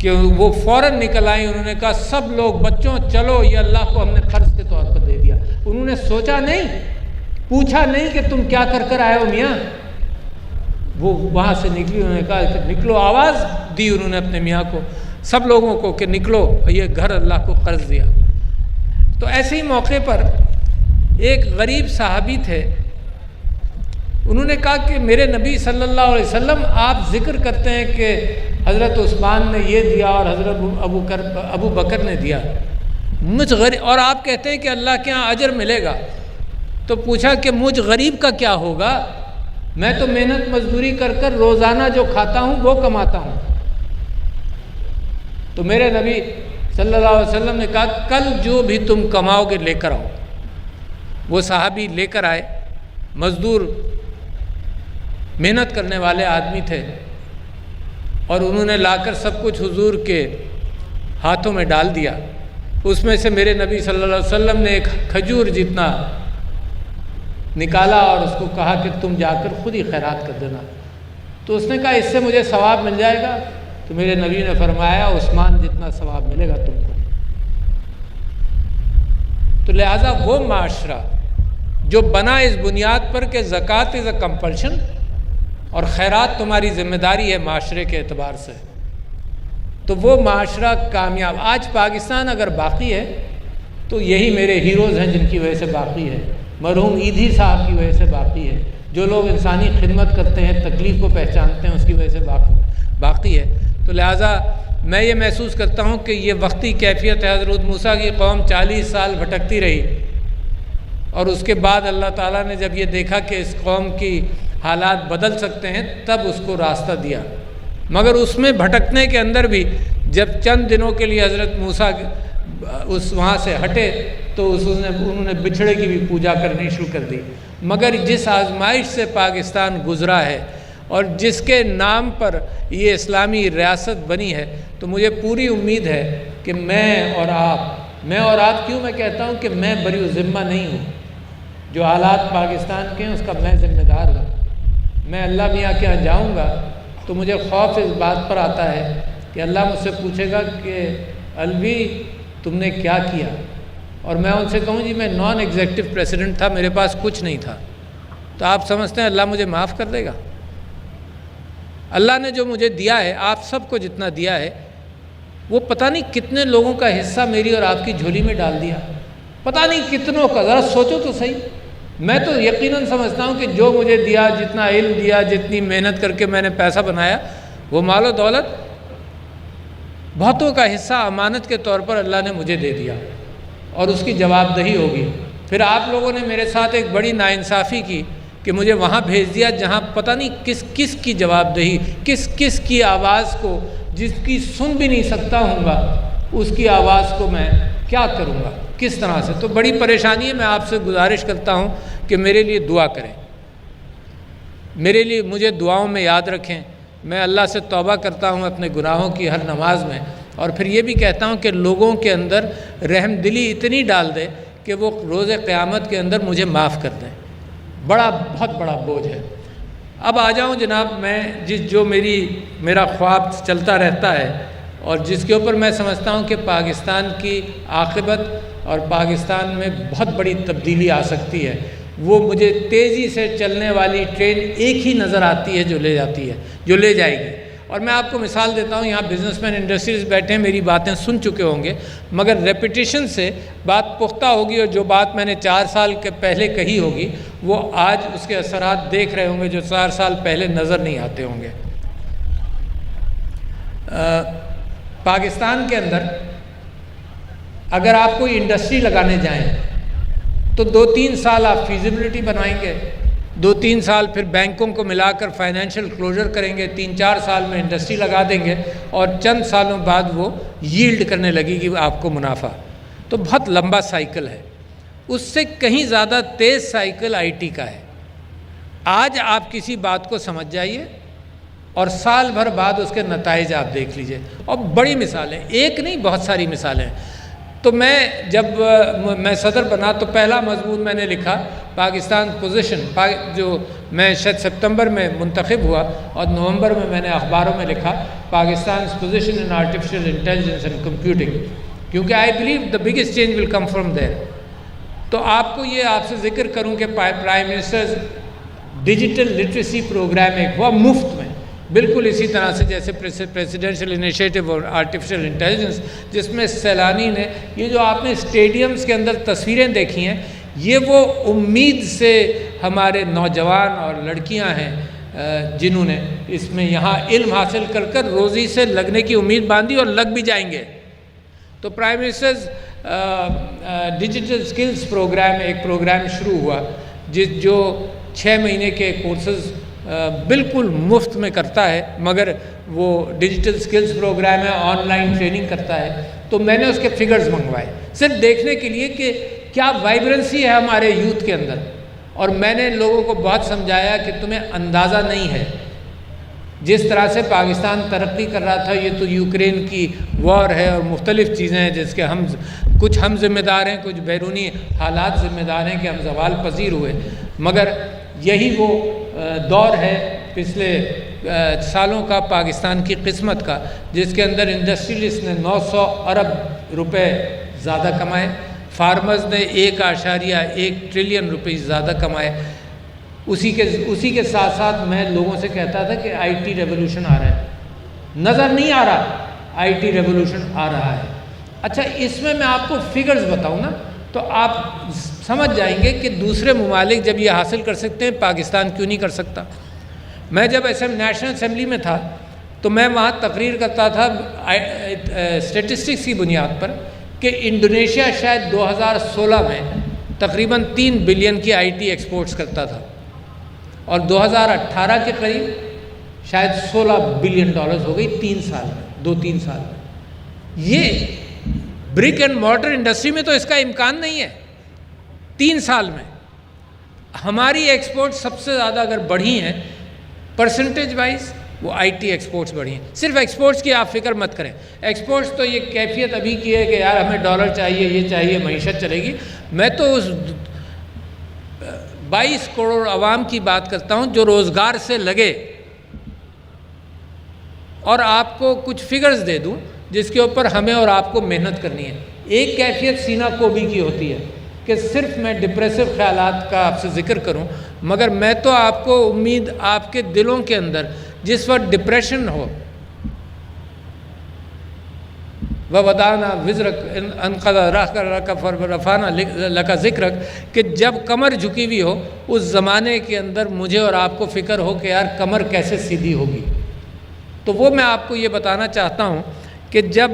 کہ وہ فوراً نکل آئیں، انہوں نے کہا سب لوگ بچوں چلو، یہ اللہ کو ہم نے قرض کے طور پر دے دیا۔ انہوں نے سوچا نہیں، پوچھا نہیں کہ تم کیا کر کر آئے ہو میاں۔ وہ وہاں سے نکلی، انہوں نے کہا کہ نکلو، آواز دی انہوں نے اپنے میاں کو، سب لوگوں کو کہ نکلو، یہ گھر اللہ کو قرض دیا۔ تو ایسے ہی موقع پر ایک غریب صحابی تھے، انہوں نے کہا کہ میرے نبی صلی اللہ علیہ وسلم آپ ذکر کرتے ہیں کہ حضرت عثمان نے یہ دیا اور حضرت ابو بکر نے دیا، مجھ غریب، اور آپ کہتے ہیں کہ اللہ کے ہاں اجر ملے گا۔ تو پوچھا کہ مجھ غریب کا کیا ہوگا، میں تو محنت مزدوری کر کر روزانہ جو کھاتا ہوں وہ کماتا ہوں۔ تو میرے نبی صلی اللہ علیہ وسلم نے کہا کل جو بھی تم کماؤ گے لے کر آؤ۔ وہ صحابی لے کر آئے، مزدور محنت کرنے والے آدمی تھے، اور انہوں نے لا کر سب کچھ حضور کے ہاتھوں میں ڈال دیا۔ اس میں سے میرے نبی صلی اللہ علیہ وسلم نے ایک کھجور جتنا نکالا اور اس کو کہا کہ تم جا کر خود ہی خیرات کر دینا۔ تو اس نے کہا اس سے مجھے ثواب مل جائے گا؟ تو میرے نبی نے فرمایا عثمان جتنا ثواب ملے گا تم کو۔ تو لہٰذا وہ معاشرہ جو بنا اس بنیاد پر کہ زکوٰۃ از اے کمپلشن اور خیرات تمہاری ذمہ داری ہے معاشرے کے اعتبار سے، تو وہ معاشرہ کامیاب۔ آج پاکستان اگر باقی ہے تو یہی میرے ہیروز ہیں جن کی وجہ سے باقی ہے، مرحوم ایدھی صاحب کی وجہ سے باقی ہے، جو لوگ انسانی خدمت کرتے ہیں، تکلیف کو پہچانتے ہیں، اس کی وجہ سے باقی ہے۔ تو لہٰذا میں یہ محسوس کرتا ہوں کہ یہ وقتی کیفیت ہے۔ حضرت موسیٰ کی قوم 40 سال بھٹکتی رہی، اور اس کے بعد اللہ تعالیٰ نے جب یہ دیکھا کہ اس قوم کی حالات بدل سکتے ہیں تب اس کو راستہ دیا۔ مگر اس میں بھٹکنے کے اندر بھی جب چند دنوں کے لیے حضرت موسیٰ اس وہاں سے ہٹے تو انہوں نے بچھڑے کی بھی پوجا کرنی شروع کر دی۔ مگر جس آزمائش سے پاکستان گزرا ہے اور جس کے نام پر یہ اسلامی ریاست بنی ہے، تو مجھے پوری امید ہے کہ میں اور آپ کیوں میں کہتا ہوں کہ میں بری ذمہ نہیں ہوں، جو حالات پاکستان کے ہیں اس کا میں ذمہ دار ہوں۔ میں اللہ میاں کے یہاں جاؤں گا تو مجھے خوف اس بات پر آتا ہے کہ اللہ مجھ سے پوچھے گا کہ الوی تم نے کیا کیا، اور میں ان سے کہوں جی میں نان ایگزیکٹو پریزیڈنٹ تھا، میرے پاس کچھ نہیں تھا، تو آپ سمجھتے ہیں اللہ مجھے معاف کر دے گا؟ اللہ نے جو مجھے دیا ہے، آپ سب کو جتنا دیا ہے، وہ پتہ نہیں کتنے لوگوں کا حصہ میری اور آپ کی جھولی میں ڈال دیا، پتہ نہیں کتنوں کا، ذرا سوچو تو صحیح۔ میں تو یقیناً سمجھتا ہوں کہ جو مجھے دیا، جتنا علم دیا، جتنی محنت کر کے میں نے پیسہ بنایا، وہ مال و دولت بہتوں کا حصہ امانت کے طور پر اللہ نے مجھے دے دیا، اور اس کی جواب دہی ہوگی۔ پھر آپ لوگوں نے میرے ساتھ ایک بڑی ناانصافی کی کہ مجھے وہاں بھیج دیا جہاں پتہ نہیں کس کی جواب دہی، کس کی آواز کو، جس کی سن بھی نہیں سکتا ہوں گا، اس کی آواز کو میں کیا کروں گا، کس طرح سے۔ تو بڑی پریشانی ہے۔ میں آپ سے گزارش کرتا ہوں کہ میرے لیے دعا کریں، میرے لیے مجھے دعاؤں میں یاد رکھیں۔ میں اللہ سے توبہ کرتا ہوں اپنے گناہوں کی ہر نماز میں، اور پھر یہ بھی کہتا ہوں کہ لوگوں کے اندر رحم دلی اتنی ڈال دے کہ وہ روز قیامت کے اندر مجھے معاف کر دیں۔ بہت بڑا بوجھ ہے۔ اب آ جاؤں جناب، میں جو میرا خواب چلتا رہتا ہے اور جس کے اوپر میں سمجھتا ہوں کہ پاکستان کی عاقبت اور پاکستان میں بہت بڑی تبدیلی آ سکتی ہے، وہ مجھے تیزی سے چلنے والی ٹرین ایک ہی نظر آتی ہے جو لے جائے گی۔ اور میں آپ کو مثال دیتا ہوں، یہاں بزنس مین انڈسٹریز بیٹھے ہیں، میری باتیں سن چکے ہوں گے، مگر ریپیٹیشن سے بات پختہ ہوگی، اور جو بات میں نے 4 سال کے پہلے کہی ہوگی وہ آج اس کے اثرات دیکھ رہے ہوں گے جو 4 سال پہلے نظر نہیں آتے ہوں گے۔ پاکستان کے اندر اگر آپ کوئی انڈسٹری لگانے جائیں تو 2-3 سال آپ فیزیبلٹی بنائیں گے، 2-3 سال پھر بینکوں کو ملا کر فائنینشیل کلوزر کریں گے، 3-4 سال میں انڈسٹری لگا دیں گے، اور چند سالوں بعد وہ ییلڈ کرنے لگے گی آپ کو منافع۔ تو بہت لمبا سائیکل ہے، اس سے کہیں زیادہ تیز سائیکل آئی ٹی کا ہے۔ آج آپ کسی بات کو سمجھ جائیے اور سال بھر بعد اس کے نتائج آپ دیکھ لیجئے، اور بڑی مثالیں، ایک نہیں بہت ساری مثالیں۔ تو تو میں جب میں صدر بنا تو پہلا مضمون میں نے لکھا پاکستان پوزیشن، جو میں شاید ستمبر میں منتخب ہوا اور نومبر میں نے اخباروں میں لکھا Pakistan position in artificial intelligence and computing, کیونکہ I believe the biggest change will come from there. تو آپ کو یہ آپ سے ذکر کروں کہ prime ministers digital literacy programme ایک ہوا مفت میں، بالکل اسی طرح سے جیسے پریسیڈنشل انیشیٹو اور آرٹیفیشل انٹیلیجنس، جس میں سیلانی نے یہ جو آپ نے اسٹیڈیمز کے اندر تصویریں دیکھی ہیں، یہ وہ امید سے ہمارے نوجوان اور لڑکیاں ہیں جنہوں نے اس میں یہاں علم حاصل کر کر روزی سے لگنے کی امید باندھی اور لگ بھی جائیں گے۔ تو prime ministers digital skills programme ایک پروگرام شروع ہوا جو 6 مہینے کے کورسز بالکل مفت میں کرتا ہے، مگر وہ ڈیجیٹل سکلز پروگرام ہے، آن لائن ٹریننگ کرتا ہے۔ تو میں نے اس کے فگرز منگوائے صرف دیکھنے کے لیے کہ کیا وائبرنسی ہے ہمارے یوتھ کے اندر، اور میں نے لوگوں کو بہت سمجھایا کہ تمہیں اندازہ نہیں ہے جس طرح سے پاکستان ترقی کر رہا تھا، یہ تو یوکرین کی وار ہے اور مختلف چیزیں ہیں جس کے کچھ ہم ذمہ دار ہیں، کچھ بیرونی حالات ذمہ دار ہیں کہ ہم زوال پذیر ہوئے، مگر یہی وہ دور ہے پچھلے سالوں کا پاکستان کی قسمت کا، جس کے اندر انڈسٹریلسٹ نے 900 ارب روپے زیادہ کمائے، فارمرز نے 1.1 ٹریلین روپے زیادہ کمائے۔ اسی کے ساتھ ساتھ میں لوگوں سے کہتا تھا کہ آئی ٹی ریولوشن آ رہا ہے، نظر نہیں آ رہا، آئی ٹی ریولوشن آ رہا ہے۔ اچھا، اس میں آپ کو فگرز بتاؤں نا تو آپ سمجھ جائیں گے کہ دوسرے ممالک جب یہ حاصل کر سکتے ہیں پاکستان کیوں نہیں کر سکتا۔ میں جب نیشنل اسمبلی میں تھا تو میں وہاں تقریر کرتا تھا اسٹیٹسٹکس کی بنیاد پر کہ انڈونیشیا شاید 2016 میں تقریباً 3 بلین کی آئی ٹی ایکسپورٹس کرتا تھا، اور 2018 کے قریب شاید $16 بلین ہو گئی 3 سال میں، 2-3 سال میں۔ یہ برک اینڈ مارٹر انڈسٹری میں تو اس کا امکان نہیں ہے۔ 3 سال میں ہماری ایکسپورٹ سب سے زیادہ اگر بڑھی ہیں پرسنٹیج وائز، وہ آئی ٹی ایکسپورٹس بڑھی ہیں۔ صرف ایکسپورٹس کی آپ فکر مت کریں، ایکسپورٹس تو یہ کیفیت ابھی کی ہے کہ یار ہمیں ڈالر چاہیے، یہ چاہیے، معیشت چلے گی۔ میں تو اس 22 کروڑ عوام کی بات کرتا ہوں جو روزگار سے لگے، اور آپ کو کچھ فگرز دے دوں جس کے اوپر ہمیں اور آپ کو محنت کرنی ہے۔ ایک کیفیت سینا کوبی کی ہوتی ہے کہ صرف میں ڈپریسو خیالات کا آپ سے ذکر کروں، مگر میں تو آپ کو امید آپ کے دلوں کے اندر جس وقت ڈپریشن ہو، وَوَضَعْنَا وِزْرَكَ أَنْقَضَ رَفَعْنَا لَكَ ذِكْرَكَ، کہ جب کمر جھکی ہوئی ہو اس زمانے کے اندر مجھے اور آپ کو فکر ہو کہ یار کمر کیسے سیدھی ہوگی۔ تو وہ میں آپ کو یہ بتانا چاہتا ہوں کہ جب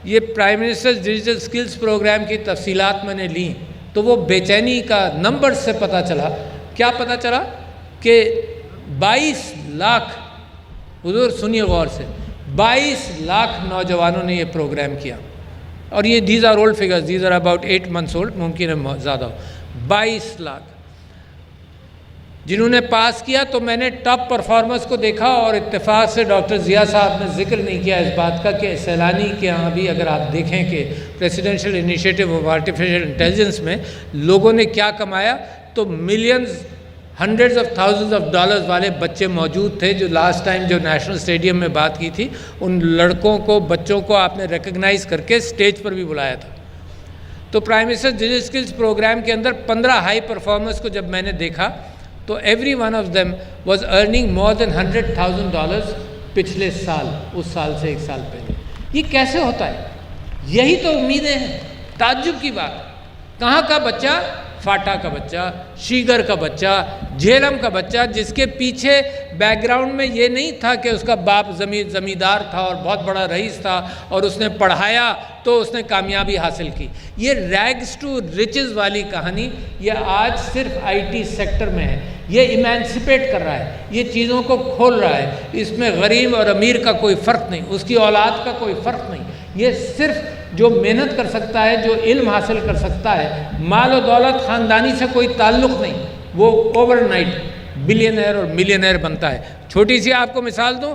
یہ prime minister digital skills programme کی تفصیلات میں نے لیں تو وہ بے چینی کا نمبر سے پتہ چلا، کیا پتہ چلا کہ 22 لاکھ، حضور سنیے غور سے، 22 لاکھ نوجوانوں نے یہ پروگرام کیا، اور یہ these are old figures, these are about 8 months old, ممکن ہے زیادہ ہو۔ 22 لاکھ جنہوں نے پاس کیا، تو میں نے ٹاپ پرفارمرز کو دیکھا، اور اتفاق سے ڈاکٹر ضیاء صاحب نے ذکر نہیں کیا اس بات کا کہ سیلانی کے یہاں بھی اگر آپ دیکھیں کہ پریسیڈنشل انیشیٹو آف آرٹیفیشل انٹیلیجنس میں لوگوں نے کیا کمایا، تو millions, hundreds of thousands of dollars والے بچے موجود تھے، جو لاسٹ ٹائم جو نیشنل اسٹیڈیم میں بات کی تھی، ان لڑکوں کو، بچوں کو آپ نے ریکگنائز کر کے اسٹیج پر بھی بلایا تھا۔ تو prime minister digital skills programme کے اندر 15 ہائی پرفارمرز کو جب میں نے دیکھا تو every one of them was earning more than $100,000 پچھلے سال، اس سال سے 1 سال پہلے۔ یہ کیسے ہوتا ہے؟ یہی تو امیدیں ہیں۔ تعجب کی بات، کہاں کا بچہ، فاٹا کا بچہ، شیگر کا بچہ، جھیلم کا بچہ، جس کے پیچھے بیک گراؤنڈ میں یہ نہیں تھا کہ اس کا باپ زمیندار تھا اور بہت بڑا رئیس تھا اور اس نے پڑھایا تو اس نے کامیابی حاصل کی۔ یہ ریگز ٹو ریچز والی کہانی یہ آج صرف آئی ٹی سیکٹر میں ہے۔ یہ ایمانسپیٹ کر رہا ہے، یہ چیزوں کو کھول رہا ہے، اس میں غریب اور امیر کا کوئی فرق نہیں، اس کی اولاد کا کوئی فرق نہیں۔ یہ صرف جو محنت کر سکتا ہے، جو علم حاصل کر سکتا ہے، مال و دولت خاندانی سے کوئی تعلق نہیں، وہ اوور نائٹ بلینئر اور ملینئر بنتا ہے۔ چھوٹی سی آپ کو مثال دوں،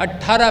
$18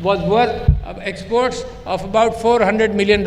was worth exports of about $400 million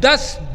$10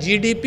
GDP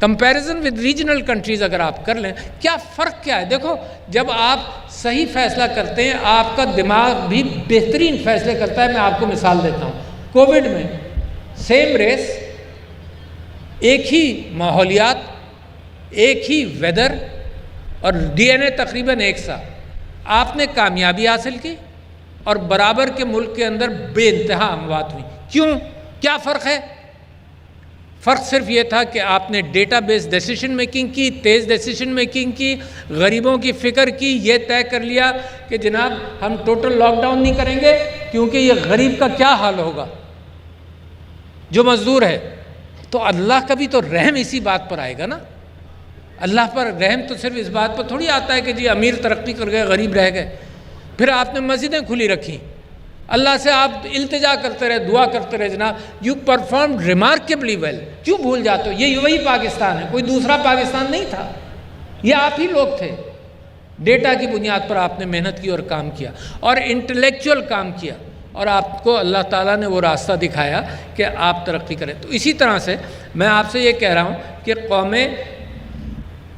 comparison with regional countries اگر آپ کر لیں، کیا فرق کیا ہے؟ دیکھو، جب آپ صحیح فیصلہ کرتے ہیں آپ کا دماغ بھی بہترین فیصلے کرتا ہے۔ میں آپ کو مثال دیتا ہوں، کووڈ میں سیم ریس، ایک ہی ماحولیات، ایک ہی ویدر اور ڈی این اے تقریباً ایک سا، آپ نے کامیابی حاصل کی اور برابر کے ملک کے اندر بے انتہا اموات ہوئی۔ کیوں؟ کیا فرق ہے؟ فرق صرف یہ تھا کہ آپ نے ڈیٹا بیس ڈیسیشن میکنگ کی، تیز ڈیسیشن میکنگ کی، غریبوں کی فکر کی، یہ طے کر لیا کہ جناب ہم ٹوٹل لاک ڈاؤن نہیں کریں گے کیونکہ یہ غریب کا کیا حال ہوگا جو مزدور ہے۔ تو اللہ کا بھی تو رحم اسی بات پر آئے گا نا۔ اللہ پر رحم تو صرف اس بات پر تھوڑی آتا ہے کہ جی امیر ترقی کر گئے غریب رہ گئے۔ پھر آپ نے مسجدیں کھلی رکھی، اللہ سے آپ التجا کرتے رہے، دعا کرتے رہے، جناب یو پرفارمڈ ریمارکیبلی ویل۔ کیوں بھول جاتے ہو؟ یہ وہی پاکستان ہے، کوئی دوسرا پاکستان نہیں تھا، یہ آپ ہی لوگ تھے۔ ڈیٹا کی بنیاد پر آپ نے محنت کی اور کام کیا اور انٹلیکچوئل کام کیا، اور آپ کو اللہ تعالیٰ نے وہ راستہ دکھایا کہ آپ ترقی کریں۔ تو اسی طرح سے میں آپ سے یہ کہہ رہا ہوں کہ قومیں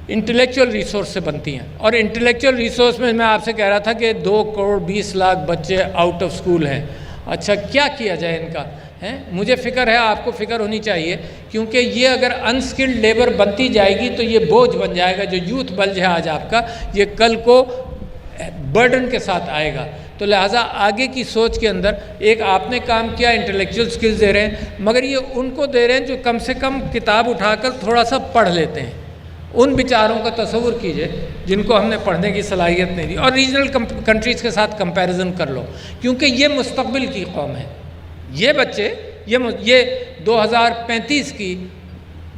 انٹلیکچوئل ریسورس سے بنتی ہیں، اور انٹلیکچوئل ریسورس میں آپ سے کہہ رہا تھا کہ 2 کروڑ 20 لاکھ بچے آؤٹ آف سکول ہیں۔ اچھا کیا کیا جائے ان کا؟ مجھے فکر ہے، آپ کو فکر ہونی چاہیے، کیونکہ یہ اگر انسکلڈ لیبر بنتی جائے گی تو یہ بوجھ بن جائے گا۔ جو یوتھ بلج ہے آج آپ کا، یہ کل کو برڈن کے ساتھ آئے گا۔ تو لہٰذا آگے کی سوچ کے اندر ایک آپ نے کام کیا، انٹلیکچوئل سکلز دے رہے ہیں، مگر یہ ان کو دے رہے ہیں جو کم سے کم کتاب اٹھا کر تھوڑا سا پڑھ لیتے ہیں۔ ان بیچاروں کا تصور کیجئے جن کو ہم نے پڑھنے کی صلاحیت نہیں دی، اور ریجنل کنٹریز کے ساتھ کمپیریزن کر لو، کیونکہ یہ مستقبل کی قوم ہے۔ یہ بچے یہ 2035 کی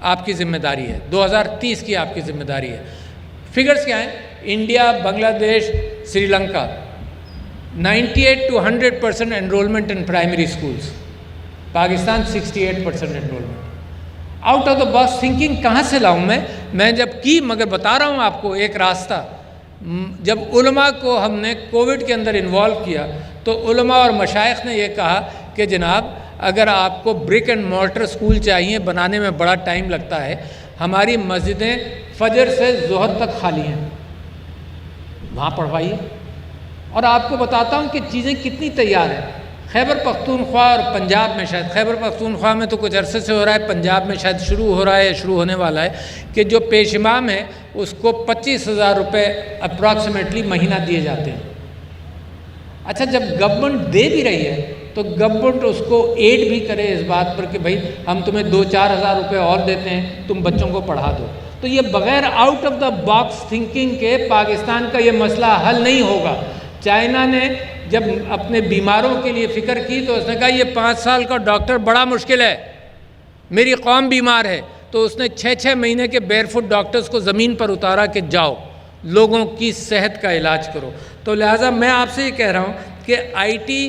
آپ کی ذمہ داری ہے، 2030 کی آپ کی ذمہ داری ہے۔ فگرز کیا ہیں؟ India, Bangladesh, Sri Lanka 98 to 100% enrolment in primary schools, Pakistan 68% enrolment. Out of the box thinking کہاں سے لاؤں میں جب کی، مگر بتا رہا ہوں آپ کو ایک راستہ۔ جب علماء کو ہم نے کووڈ کے اندر انوالو کیا تو علماء اور مشائخ نے یہ کہا کہ جناب اگر آپ کو برک اینڈ مورٹر اسکول چاہیے، بنانے میں بڑا ٹائم لگتا ہے، ہماری مسجدیں فجر سے ظہر تک خالی ہیں، وہاں پڑھوائیے۔ اور آپ کو بتاتا ہوں کہ چیزیں کتنی تیار ہیں۔ خیبر پختونخوا اور پنجاب میں، شاید خیبر پختونخوا میں تو کچھ عرصے سے ہو رہا ہے، پنجاب میں شاید شروع ہو رہا ہے یا شروع ہونے والا ہے، کہ جو پیش امام ہے اس کو 25,000 روپے اپراکسیمیٹلی مہینہ دیے جاتے ہیں۔ اچھا جب گورنمنٹ دے بھی رہی ہے تو گورنمنٹ اس کو ایڈ بھی کرے اس بات پر کہ بھائی ہم تمہیں 2-4 ہزار روپے اور دیتے ہیں، تم بچوں کو پڑھا دو۔ تو یہ بغیر out of the box thinking کے پاکستان کا یہ مسئلہ حل نہیں ہوگا۔ چائنا نے جب اپنے بیماروں کے لیے فکر کی تو اس نے کہا یہ 5 سال کا ڈاکٹر بڑا مشکل ہے، میری قوم بیمار ہے، تو اس نے 6 مہینے کے بیئر فٹ ڈاکٹرز کو زمین پر اتارا کہ جاؤ لوگوں کی صحت کا علاج کرو۔ تو لہٰذا میں آپ سے یہ کہہ رہا ہوں کہ آئی ٹی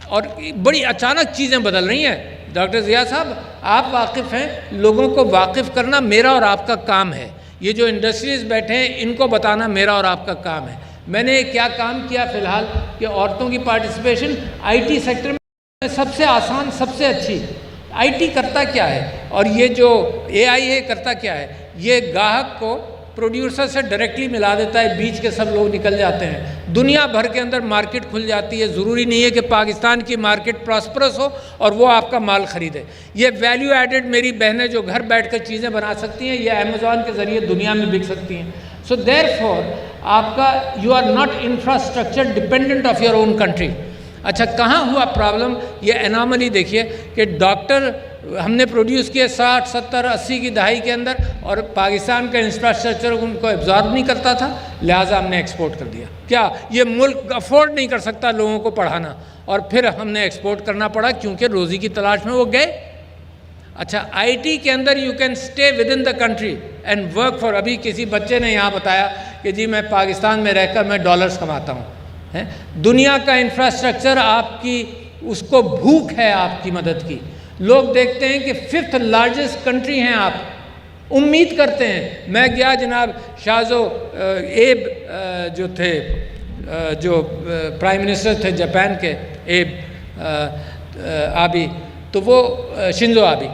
اور بڑی اچانک چیزیں بدل رہی ہیں۔ ڈاکٹر ضیاء صاحب آپ واقف ہیں، لوگوں کو واقف کرنا میرا اور آپ کا کام ہے۔ یہ جو انڈسٹریز بیٹھے ہیں ان کو بتانا میرا اور آپ کا کام ہے۔ میں نے کیا کام کیا فی الحال کہ عورتوں کی پارٹیسپیشن آئی ٹی سیکٹر میں سب سے آسان، سب سے اچھی۔ آئی ٹی کرتا کیا ہے اور یہ جو اے آئی ہے کرتا کیا ہے؟ یہ گاہک کو پروڈیوسر سے ڈائریکٹلی ملا دیتا ہے، بیچ کے سب لوگ نکل جاتے ہیں، دنیا بھر کے اندر مارکیٹ کھل جاتی ہے۔ ضروری نہیں ہے کہ پاکستان کی مارکیٹ پراسپرس ہو اور وہ آپ کا مال خریدے۔ یہ ویلیو ایڈڈ میری بہنیں جو گھر بیٹھ کر چیزیں بنا سکتی ہیں، یہ امیزون کے ذریعے دنیا میں بک سکتی ہیں۔ سو دیر فور آپ کا you are not infrastructure dependent of your own country. اچھا کہاں ہوا پرابلم؟ یہ اناملی دیکھیے کہ ڈاکٹر ہم نے پروڈیوس کیے 60, 70, 80 کی دہائی کے اندر، اور پاکستان کا انفراسٹرکچر ان کو ایبزارب نہیں کرتا تھا، لہٰذا ہم نے ایکسپورٹ کر دیا۔ کیا یہ ملک افورڈ نہیں کر سکتا لوگوں کو پڑھانا، اور پھر ہم نے ایکسپورٹ کرنا پڑا کیونکہ روزی کی تلاش میں وہ گئے۔ اچھا آئی ٹی کے اندر you can stay within the country and work for. ابھی کسی بچے نے یہاں بتایا کہ جی میں پاکستان میں رہ کر میں ڈالرز کماتا ہوں۔ دنیا کا انفراسٹرکچر آپ کی اس کو بھوک ہے آپ کی مدد کی۔ لوگ دیکھتے ہیں کہ 5th لارجسٹ کنٹری ہیں آپ، امید کرتے ہیں۔ میں گیا جناب شازو ایب جو تھے، جو پرائم منسٹر تھے جاپان کے، ایب آبی، تو وہ شنزو آبی،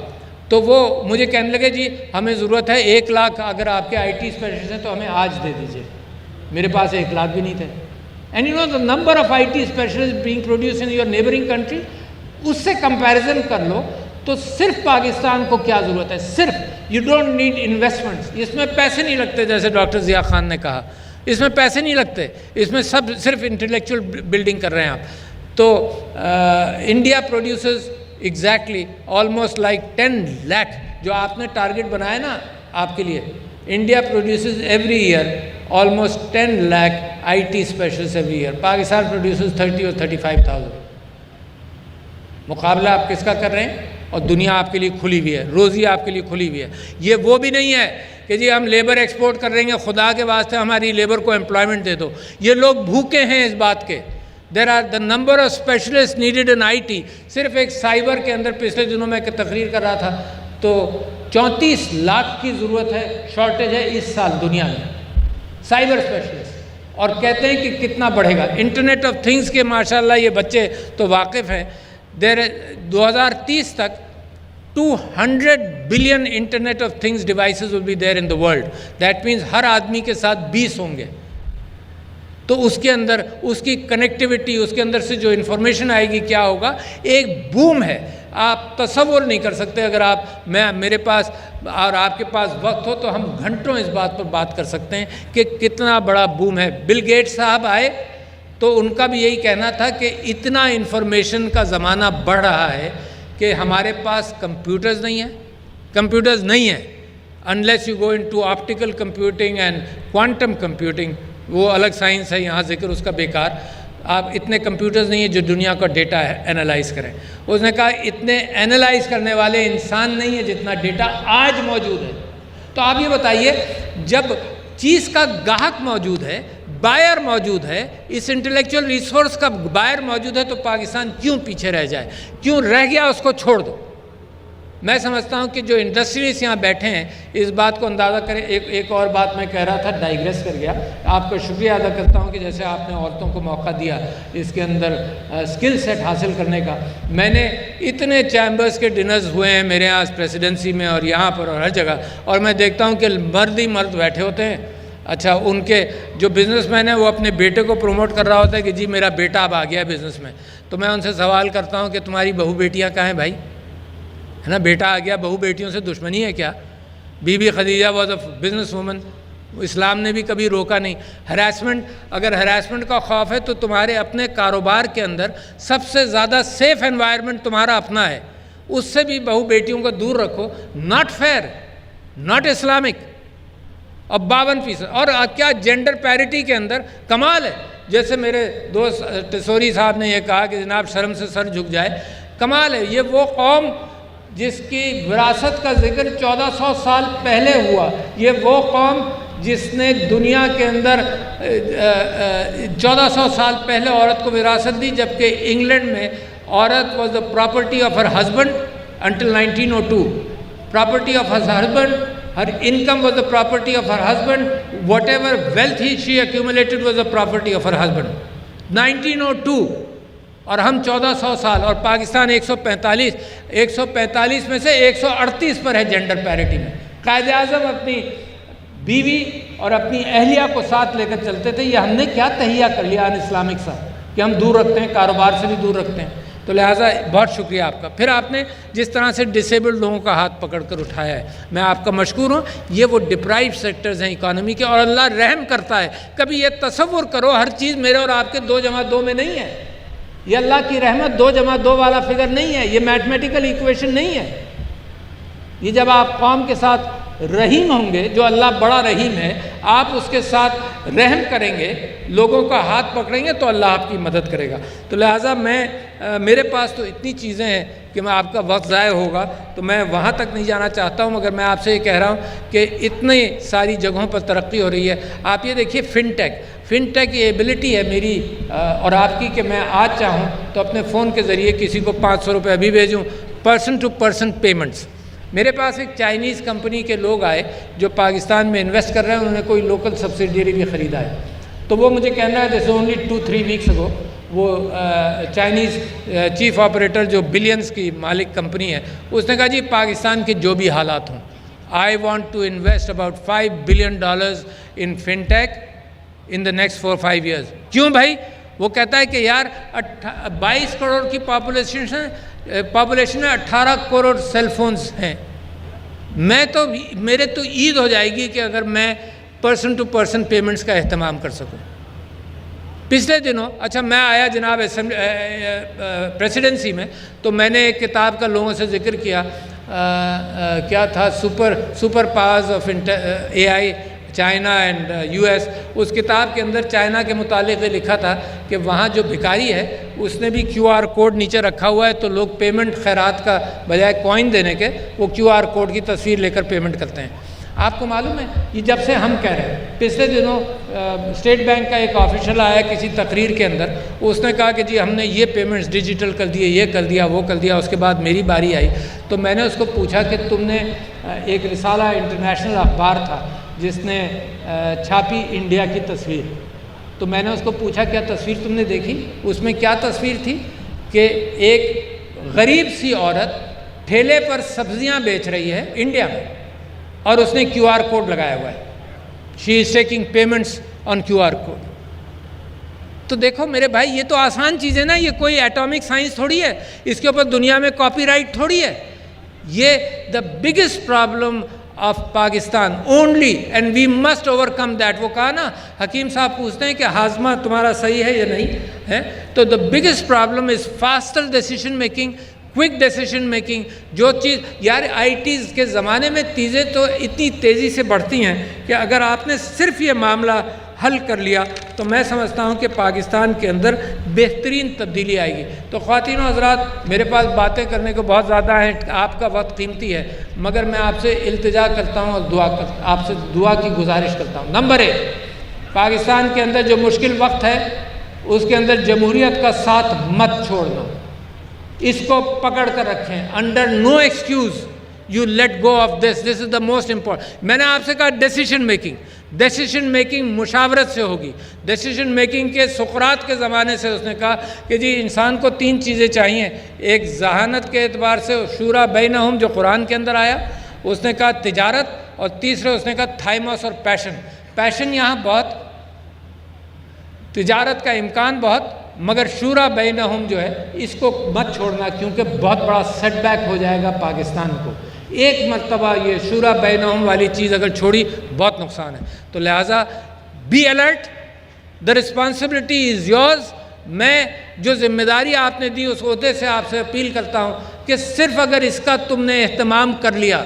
تو وہ مجھے کہنے لگے جی ہمیں ضرورت ہے 1 لاکھ، اگر آپ کے آئی ٹی اسپیشلسٹ ہیں تو ہمیں آج دے دیجیے. میرے پاس 1 لاکھ بھی نہیں تھے. And you know the number of I T specialist being produce in your neighbouring country, اس سے کمپیریزن کر لو تو صرف پاکستان کو کیا ضرورت ہے، صرف یو ڈونٹ نیڈ انویسٹمنٹس. اس میں پیسے نہیں لگتے، جیسے ڈاکٹر ضیاء خان نے کہا، اس میں پیسے نہیں لگتے، اس میں سب صرف انٹلیکچوئل بلڈنگ کر رہے ہیں آپ. تو India produces exactly almost like 10 lakh جو آپ نے ٹارگٹ بنایا نا آپ کے لیے. India produces every year almost 10 lakh I T specialist every year. Pakistan produces 30 اور 35,000. مقابلہ آپ کس کا کر رہے ہیں؟ اور دنیا آپ کے لیے کھلی ہوئی ہے، روزی آپ کے لیے کھلی ہوئی ہے. یہ وہ بھی نہیں ہے کہ جی ہم لیبر ایکسپورٹ کر رہے ہیں، خدا کے واسطے ہماری لیبر کو امپلائمنٹ دے دو. یہ لوگ بھوکے ہیں اس بات کے. There are the number of specialist needed in IT. صرف ایک سائبر کے اندر پچھلے دنوں میں ایک تقریر کر رہا تھا تو 34 لاکھ کی ضرورت ہے، شارٹیج ہے اس سال دنیا میں سائبر اسپیشلسٹ. اور کہتے ہیں کہ کتنا بڑھے گا. انٹرنیٹ آف تھنگس کے ماشاءاللہ یہ بچے تو واقف ہیں. 2030 تک 200 billion internet of things devices will be there in the world. That means ہر آدمی کے ساتھ 20 ہوں گے. تو اس کے اندر اس کی کنیکٹیوٹی، اس کے اندر سے جو انفارمیشن آئے گی کیا ہوگا، ایک بوم ہے. آپ تصور نہیں کر سکتے. اگر میرے پاس اور آپ کے پاس وقت ہو تو ہم گھنٹوں اس بات پر بات کر سکتے ہیں کہ کتنا بڑا بوم ہے. بل گیٹس صاحب آئے تو ان کا بھی یہی کہنا تھا کہ اتنا انفارمیشن کا زمانہ بڑھ رہا ہے کہ ہمارے پاس کمپیوٹرز نہیں ہیں unless you go into optical computing and quantum computing. وہ الگ سائنس ہے، یہاں ذکر اس کا بیکار. آپ اتنے کمپیوٹرز نہیں ہیں جو دنیا کا ڈیٹا انالائز کریں. اس نے کہا اتنے انالائز کرنے والے انسان نہیں ہیں جتنا ڈیٹا آج موجود ہے. تو آپ یہ بتائیے، جب چیز کا گاہک موجود ہے، بائر موجود ہے، اس انٹلیکچوئل ریسورس کا بائر موجود ہے، تو پاکستان کیوں پیچھے رہ جائے؟ کیوں رہ گیا اس کو چھوڑ دو. میں سمجھتا ہوں کہ جو انڈسٹریز یہاں بیٹھے ہیں اس بات کو اندازہ کریں. ایک اور بات میں کہہ رہا تھا، ڈائیگریس کر گیا. آپ کا شکریہ ادا کرتا ہوں کہ جیسے آپ نے عورتوں کو موقع دیا اس کے اندر اسکل سیٹ حاصل کرنے کا. میں نے اتنے چیمبرز کے ڈنرز ہوئے ہیں میرے یہاں پریسیڈنسی میں اور یہاں پر اور ہر جگہ، اور میں دیکھتا ہوں کہ مرد ہی مرد بیٹھے ہوتے ہیں. اچھا، ان کے جو بزنس مین ہیں وہ اپنے بیٹے کو پروموٹ کر رہا ہوتا ہے کہ جی میرا بیٹا اب آ گیا بزنس میں. تو میں ان سے سوال کرتا ہوں کہ تمہاری بہو بیٹیاں کہاں ہیں بھائی؟ ہے نا، بیٹا آ گیا، بہو بیٹیوں سے دشمنی ہے کیا؟ Bibi Khadija was a business woman. اسلام نے بھی کبھی روکا نہیں. ہراسمنٹ، اگر ہراسمنٹ کا خوف ہے تو تمہارے اپنے کاروبار کے اندر سب سے زیادہ سیف انوائرمنٹ تمہارا اپنا ہے، اس سے بھی بہو بیٹیوں کو دور رکھو. Not fair, not Islamic. اور 52%. اور کیا جینڈر پیرٹی کے اندر کمال ہے. جیسے میرے دوست ٹسوری صاحب نے یہ کہا کہ جناب شرم سے سر جھک جائے. کمال ہے. یہ وہ قوم جس کی وراثت کا ذکر 1400 سال پہلے ہوا. یہ وہ قوم جس نے دنیا کے اندر 1400 سال پہلے عورت کو وراثت دی، جبکہ انگلینڈ میں عورت was the property of her husband until 1902. Property of her husband. Her income was the property of her husband. Whatever wealth she accumulated was the property of her husband. 1902. اور ہم 1400 سال، اور پاکستان 145 میں سے 138 پر ہے جینڈر پیرٹی میں. قائد اعظم اپنی بیوی اور اپنی اہلیہ کو ساتھ لے کر چلتے تھے. یہ ہم نے کیا تہیہ کر لیا ان اسلامک ساتھ کہ ہم دور رکھتے ہیں، کاروبار سے بھی دور رکھتے ہیں. تو لہٰذا بہت شکریہ آپ کا. پھر آپ نے جس طرح سے ڈسیبلڈ لوگوں کا ہاتھ پکڑ کر اٹھایا ہے، میں آپ کا مشکور ہوں. یہ وہ ڈپرائیوڈ سیکٹرز ہیں اکانومی کے، اور اللہ رحم کرتا ہے. کبھی یہ تصور کرو ہر چیز میرے اور آپ کے 2+2 میں نہیں ہے. یہ اللہ کی رحمت 2+2 والا فگر نہیں ہے. یہ میتھمیٹیکل ایکویشن نہیں ہے. یہ جب آپ قوم کے ساتھ رحیم ہوں گے، جو اللہ بڑا رحیم ہے، آپ اس کے ساتھ رحم کریں گے، لوگوں کا ہاتھ پکڑیں گے تو اللہ آپ کی مدد کرے گا. تو لہٰذا میرے پاس تو اتنی چیزیں ہیں کہ میں آپ کا وقت ضائع ہوگا تو میں وہاں تک نہیں جانا چاہتا ہوں، مگر میں آپ سے یہ کہہ رہا ہوں کہ اتنی ساری جگہوں پر ترقی ہو رہی ہے. آپ یہ دیکھیے فن ٹیک یہ ایبلٹی ہے میری اور آپ کی کہ میں آج چاہوں تو اپنے فون کے ذریعے کسی کو 500 روپے ابھی بھیجوں. Person to person payments. میرے پاس ایک چائنیز کمپنی کے لوگ آئے جو پاکستان میں انویسٹ کر رہے ہیں. انہوں نے کوئی لوکل سبسیڈیری بھی خریدا ہے. تو وہ مجھے کہنا ہے دس اونلی 2-3 ویکس اگو. وہ چائنیز چیف آپریٹر جو بلینز کی مالک کمپنی ہے، اس نے کہا جی پاکستان کے جو بھی حالات ہوں، I want to invest about $5 billion in fintech in the next 4-5 years۔ کیوں بھائی؟ وہ کہتا ہے کہ یار 22 کروڑ کی پاپولیشن ہے، 18 کروڑ سیل فونز ہیں، میرے تو عید ہو جائے گی کہ اگر میں پرسن ٹو پرسن پیمنٹس کا اہتمام کر سکوں۔ پچھلے دنوں اچھا میں آیا جناب پریسیڈنسی میں، تو میں نے ایک کتاب کا لوگوں سے ذکر کیا، کیا تھا، super powers of a I China and US۔ اس کتاب کے اندر چائنا کے متعلق یہ لکھا تھا کہ وہاں جو بھکاری ہے اس نے بھی QR کوڈ نیچے رکھا ہوا ہے، تو لوگ پیمنٹ خیرات کا بجائے کوائن دینے کے وہ QR کوڈ کی تصویر لے کر پیمنٹ کرتے ہیں۔ آپ کو معلوم ہے یہ جب سے ہم کہہ رہے ہیں، پچھلے دنوں اسٹیٹ بینک کا ایک آفیشل آیا کسی تقریر کے اندر، اس نے کہا کہ جی ہم نے یہ پیمنٹس ڈیجیٹل کر دیے، یہ کر دیا، وہ کر دیا۔ اس کے بعد میری باری آئی تو میں نے اس کو پوچھا کہ تم نے ایک رسالہ انٹرنیشنل اخبار تھا جس نے چھاپی انڈیا کی تصویر، تو میں نے اس کو پوچھا کیا تصویر تم نے دیکھی؟ اس میں کیا تصویر تھی کہ ایک غریب سی عورت ٹھیلے پر سبزیاں بیچ رہی ہے انڈیا میں، اور اس نے QR کوڈ لگایا ہوا ہے، she is taking payments on QR code. تو دیکھو میرے بھائی یہ تو آسان چیز ہے نا، یہ کوئی ایٹامک سائنس تھوڑی ہے، اس کے اوپر دنیا میں کاپی رائٹ تھوڑی ہے۔ یہ the biggest problem of Pakistan only and we must overcome that. وہ کہا نا، حکیم صاحب پوچھتے ہیں کہ ہاضمہ تمہارا صحیح ہے یا نہیں ہے، تو دا biggest problem is faster decision making, quick decision making. جو چیز یار ITs کے زمانے میں چیزیں تو اتنی تیزی سے بڑھتی ہیں کہ اگر آپ نے صرف یہ معاملہ حل کر لیا تو میں سمجھتا ہوں کہ پاکستان کے اندر بہترین تبدیلی آئے گی۔ تو خواتین و حضرات، میرے پاس باتیں کرنے کو بہت زیادہ ہیں، آپ کا وقت قیمتی ہے، مگر میں آپ سے التجا کرتا ہوں اور آپ سے دعا کی گزارش کرتا ہوں۔ نمبر 1، پاکستان کے اندر جو مشکل وقت ہے اس کے اندر جمہوریت کا ساتھ مت چھوڑنا، اس کو پکڑ کر رکھیں۔ Under no excuse you let go of this is the most important. میں نے آپ سے کہا ڈیسیشن میکنگ مشاورت سے ہوگی۔ ڈیسیشن میکنگ کے سقراط کے زمانے سے اس نے کہا کہ جی انسان کو 3 چیزیں چاہیے، ایک ذہانت کے اعتبار سے شورا بینہم جو قرآن کے اندر آیا، اس نے کہا تجارت، اور تیسرے اس نے کہا تھائموس اور پیشن یہاں بہت، تجارت کا امکان بہت، مگر شورا بینہم جو ہے اس کو مت چھوڑنا، کیونکہ بہت بڑا سیٹ بیک ہو جائے گا پاکستان کو۔ ایک مرتبہ یہ شورا بینہم والی چیز اگر چھوڑی بہت نقصان ہے۔ تو لہٰذا be alert, the responsibility is yours. میں جو ذمہ داری آپ نے دی اس عہدے سے آپ سے اپیل کرتا ہوں کہ صرف اگر اس کا تم نے اہتمام کر لیا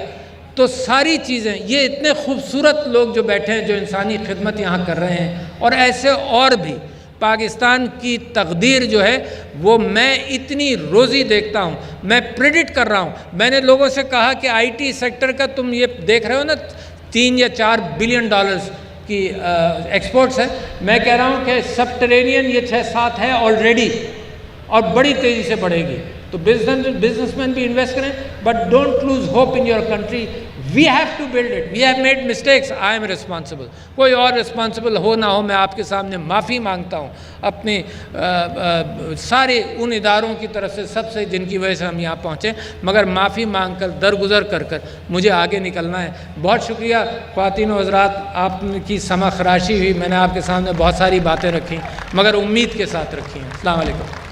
تو ساری چیزیں، یہ اتنے خوبصورت لوگ جو بیٹھے ہیں جو انسانی خدمت یہاں کر رہے ہیں، اور ایسے اور بھی، پاکستان کی تقدیر جو ہے وہ میں اتنی روزی دیکھتا ہوں، میں پریڈکٹ کر رہا ہوں۔ میں نے لوگوں سے کہا کہ IT سیکٹر کا تم یہ دیکھ رہے ہو نا 3 یا 4 بلین ڈالرز کی ایکسپورٹس ہے، میں کہہ رہا ہوں کہ سب ٹرینین یہ 6-7 ہے آلریڈی، اور بڑی تیزی سے بڑھے گی۔ تو بزنس مین بھی انویسٹ کریں، but don't lose hope in your country. We have to build it, we have made mistakes, I'm responsible. کوئی اور ریسپانسبل ہو نہ ہو، میں آپ کے سامنے معافی مانگتا ہوں اپنے سارے ان اداروں کی طرف سے، سب سے جن کی وجہ سے ہم یہاں پہنچے، مگر معافی مانگ کر درگزر کر مجھے آگے نکلنا ہے۔ بہت شکریہ خواتین و حضرات، آپ کی سمع خراشی ہوئی، میں نے آپ کے سامنے بہت ساری باتیں رکھی، مگر امید کے ساتھ رکھی ہیں۔ السلام علیکم۔